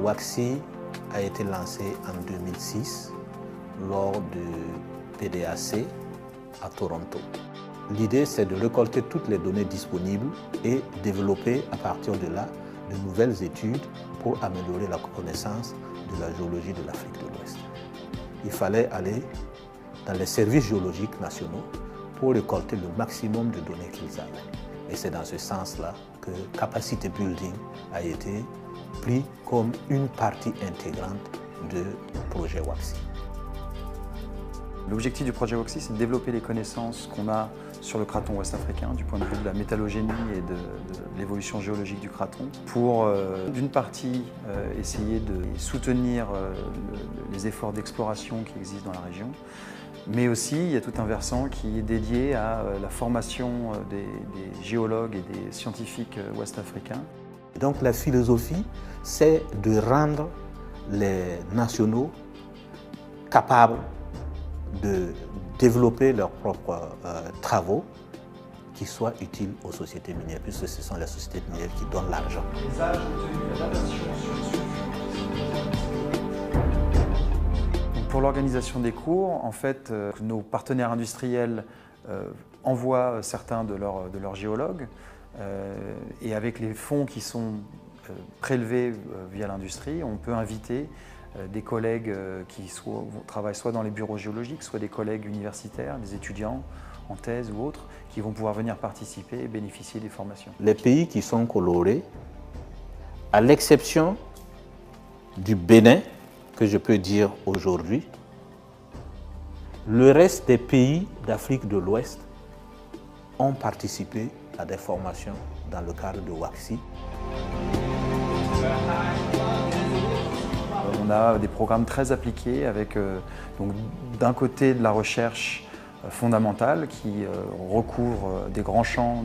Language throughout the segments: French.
WACSI a été lancé en 2006 lors du PDAC à Toronto. L'idée, c'est de récolter toutes les données disponibles et développer à partir de là de nouvelles études pour améliorer la connaissance de la géologie de l'Afrique de l'Ouest. Il fallait aller dans les services géologiques nationaux pour récolter le maximum de données qu'ils avaient. Et c'est dans ce sens-là que Capacity Building a été pris comme une partie intégrante du projet WACSI. L'objectif du projet WACSI, c'est de développer les connaissances qu'on a sur le craton ouest africain, du point de vue de la métallogénie et de l'évolution géologique du craton, pour d'une partie essayer de soutenir les efforts d'exploration qui existent dans la région, mais aussi il y a tout un versant qui est dédié à la formation des géologues et des scientifiques ouest-africains. Donc la philosophie, c'est de rendre les nationaux capables de développer leurs propres travaux qui soient utiles aux sociétés minières, puisque ce sont les sociétés minières qui donnent l'argent. Pour l'organisation des cours, en fait, nos partenaires industriels envoient certains de leurs géologues et avec les fonds qui sont prélevés via l'industrie, on peut inviter des collègues qui travaillent soit dans les bureaux géologiques, soit des collègues universitaires, des étudiants en thèse ou autres, qui vont pouvoir venir participer et bénéficier des formations. Les pays qui sont colorés, à l'exception du Bénin, que je peux dire aujourd'hui, le reste des pays d'Afrique de l'Ouest ont participé à des formations dans le cadre de WACSI. On a des programmes très appliqués avec d'un côté de la recherche fondamentale qui recouvre des grands champs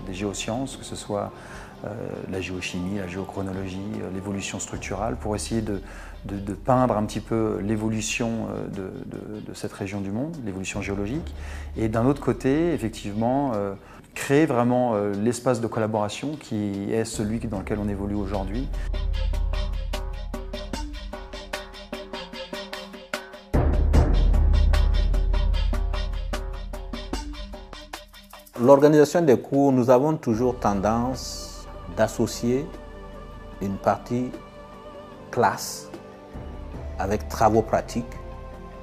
des géosciences, que ce soit la géochimie, la géochronologie, l'évolution structurale, pour essayer de peindre un petit peu l'évolution de cette région du monde, l'évolution géologique. Et d'un autre côté, effectivement, créer vraiment l'espace de collaboration qui est celui dans lequel on évolue aujourd'hui. L'organisation des cours, nous avons toujours tendance d'associer une partie classe avec travaux pratiques,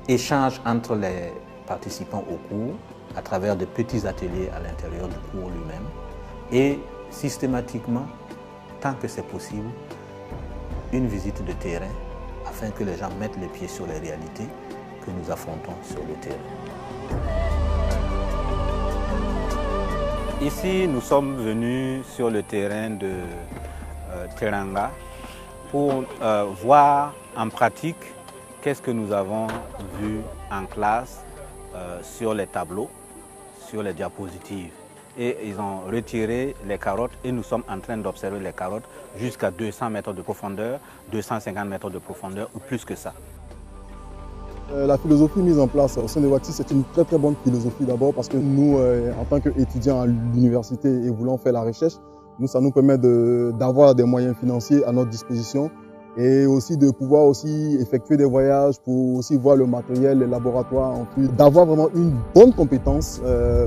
échange entre les participants au cours à travers de petits ateliers à l'intérieur du cours lui-même et systématiquement, tant que c'est possible, une visite de terrain afin que les gens mettent les pieds sur les réalités que nous affrontons sur le terrain. Ici, nous sommes venus sur le terrain de Teranga pour voir en pratique qu'est-ce que nous avons vu en classe sur les tableaux, sur les diapositives. Et ils ont retiré les carottes et nous sommes en train d'observer les carottes jusqu'à 200 mètres de profondeur, 250 mètres de profondeur ou plus que ça. La philosophie mise en place au sein de WACSI, c'est une très bonne philosophie d'abord parce que nous, en tant qu'étudiants à l'université et voulant faire la recherche, ça nous permet d'avoir des moyens financiers à notre disposition et aussi de pouvoir aussi effectuer des voyages pour aussi voir le matériel, les laboratoires, en plus d'avoir vraiment une bonne compétence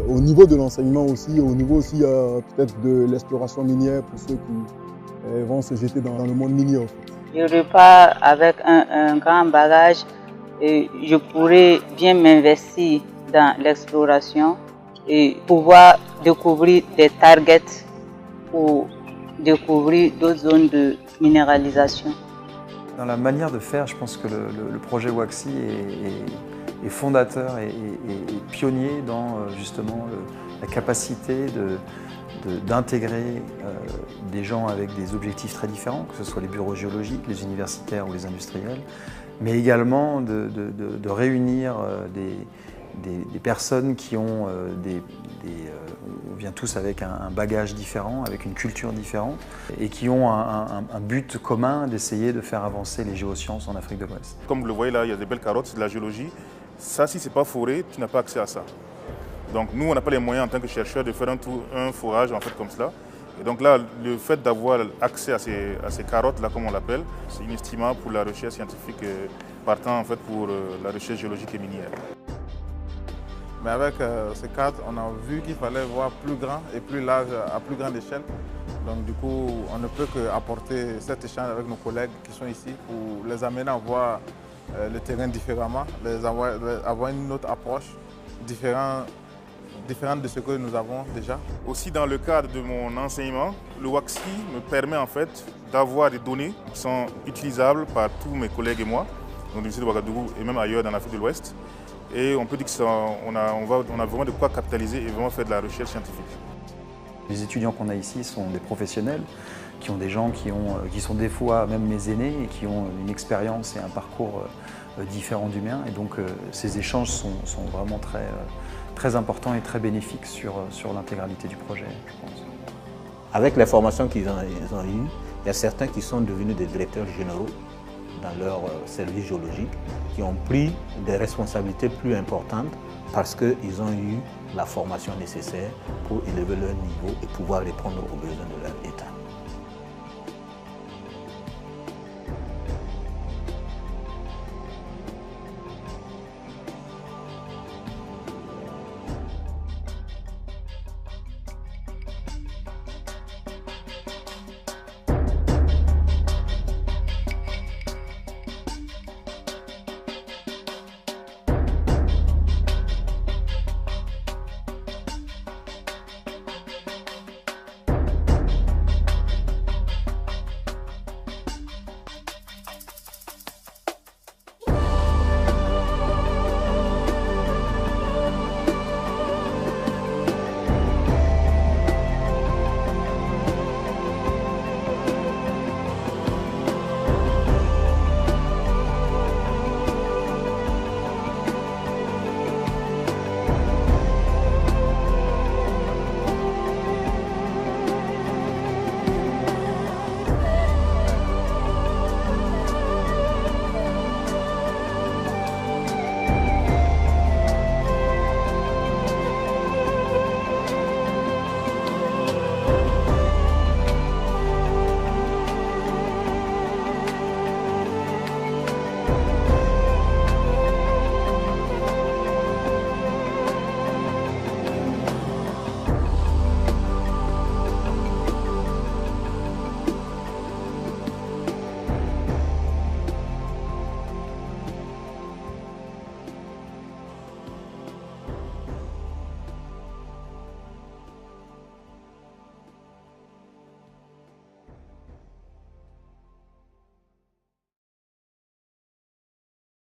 au niveau de l'enseignement aussi, au niveau aussi peut-être de l'exploration minière pour ceux qui vont se jeter dans le monde minier. En fait. Je repars avec un grand bagage. Et je pourrais bien m'investir dans l'exploration et pouvoir découvrir des targets ou découvrir d'autres zones de minéralisation. Dans la manière de faire, je pense que le projet WACSI est fondateur et pionnier dans justement la capacité d'intégrer des gens avec des objectifs très différents, que ce soit les bureaux géologiques, les universitaires ou les industriels, mais également de réunir des personnes qui ont on vient tous avec un bagage différent, avec une culture différente, et qui ont un but commun d'essayer de faire avancer les géosciences en Afrique de l'Ouest. Comme vous le voyez là, il y a des belles carottes, c'est de la géologie. Ça, si ce n'est pas foré, tu n'as pas accès à ça. Donc nous, on n'a pas les moyens en tant que chercheurs de faire un forage en fait comme cela. Et donc là, le fait d'avoir accès à ces carottes-là, comme on l'appelle, c'est inestimable pour la recherche scientifique partant en fait pour la recherche géologique et minière. Mais avec ces cartes, on a vu qu'il fallait voir plus grand et plus large, à plus grande échelle. Donc du coup, on ne peut qu'apporter cet échange avec nos collègues qui sont ici pour les amener à voir le terrain différemment, avoir une autre approche différente de ce que nous avons déjà. Aussi dans le cadre de mon enseignement, le WACSI me permet en fait d'avoir des données qui sont utilisables par tous mes collègues et moi, dans l'université de Ouagadougou et même ailleurs dans l'Afrique de l'Ouest. Et on peut dire qu'on a vraiment de quoi capitaliser et vraiment faire de la recherche scientifique. Les étudiants qu'on a ici sont des professionnels, qui ont des gens qui sont des fois même mes aînés et qui ont une expérience et un parcours différent du mien. Et donc ces échanges sont vraiment très importants et très bénéfiques sur l'intégralité du projet, je pense. Avec les formations qu'ils ont eues, il y a certains qui sont devenus des directeurs généraux dans leur service géologique, qui ont pris des responsabilités plus importantes parce qu'ils ont eu la formation nécessaire pour élever leur niveau et pouvoir répondre aux besoins de leur État.